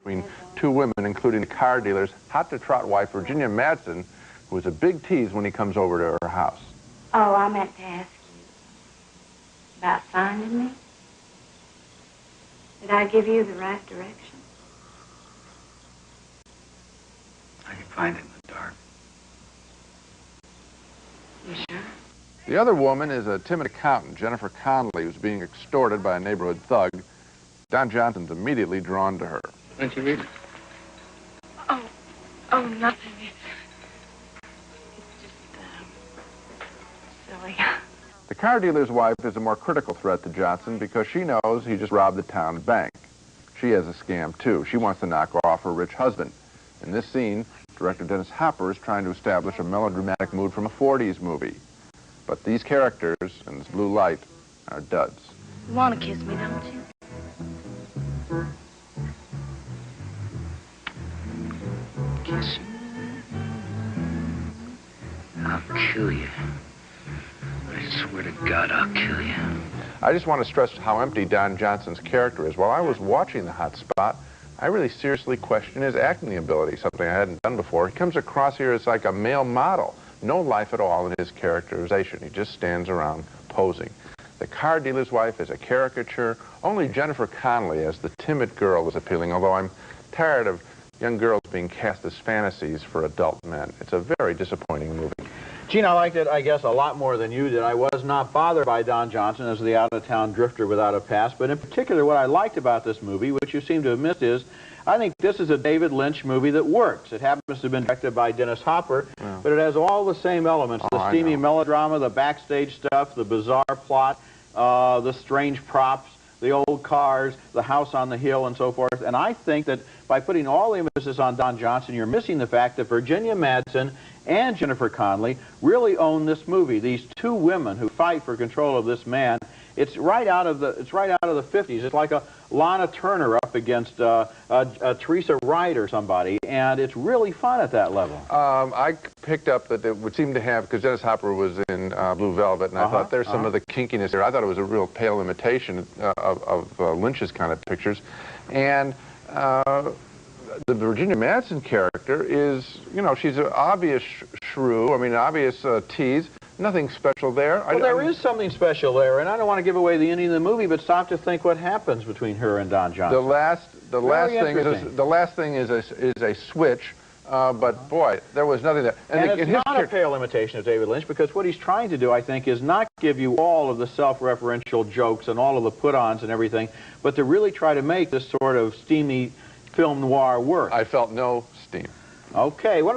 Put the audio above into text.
between two women, including the car dealer's hot-to-trot wife, Virginia Madsen, who is a big tease when he comes over to her house. Oh, I meant to ask you about finding me. Did I give you the right direction? I can find it in the dark. You sure? The other woman is a timid accountant, Jennifer Connelly, who's being extorted by a neighborhood thug. Don Johnson's immediately drawn to her. Why don't you read it? Oh, nothing. It's just, silly. The car dealer's wife is a more critical threat to Johnson because she knows he just robbed the town bank. She has a scam, too. She wants to knock off her rich husband. In this scene, director Dennis Hopper is trying to establish a melodramatic mood from a 40s movie. But these characters in this blue light are duds. You want to kiss me, don't you? Kiss you. I'll kill you. I swear to God, I'll kill you. I just want to stress how empty Don Johnson's character is. While I was watching The Hot Spot, I really seriously questioned his acting ability, something I hadn't done before. He comes across here as like a male model. No life at all in his characterization. He just stands around posing. The car dealer's wife is a caricature. Only Jennifer Connelly as the timid girl is appealing, although I'm tired of young girls being cast as fantasies for adult men. It's a very disappointing movie. Gene, I liked it, I guess, a lot more than you did. I was not bothered by Don Johnson as the out-of-town drifter without a past, but in particular what I liked about this movie, which you seem to have missed, is I think this is a David Lynch movie that works. It happens to have been directed by Dennis Hopper, but it has all the same elements, the steamy melodrama, the backstage stuff, the bizarre plot, the strange props, the old cars, the house on the hill, and so forth. And I think that by putting all the emphasis on Don Johnson, you're missing the fact that Virginia Madsen and Jennifer Connelly really own this movie. These two women who fight for control of this man. It's right out of the 50s. It's like a Lana Turner up against Teresa Wright or somebody, and it's really fun at that level. I picked up that it would seem to have, because Dennis Hopper was in Blue Velvet, and I thought there's some of the kinkiness there. I thought it was a real pale imitation of Lynch's kind of pictures. And the Virginia Madsen character is, you know, she's an obvious shrew, I mean, an obvious tease. Nothing special there. Well, there is something special there, and I don't want to give away the ending of the movie, but stop to think what happens between her and Don Johnson. The last thing is a switch, but boy, there was nothing there. And it's not a pale imitation of David Lynch, because what he's trying to do, I think, is not give you all of the self-referential jokes and all of the put-ons and everything, but to really try to make this sort of steamy film noir work. I felt no steam. Okay, what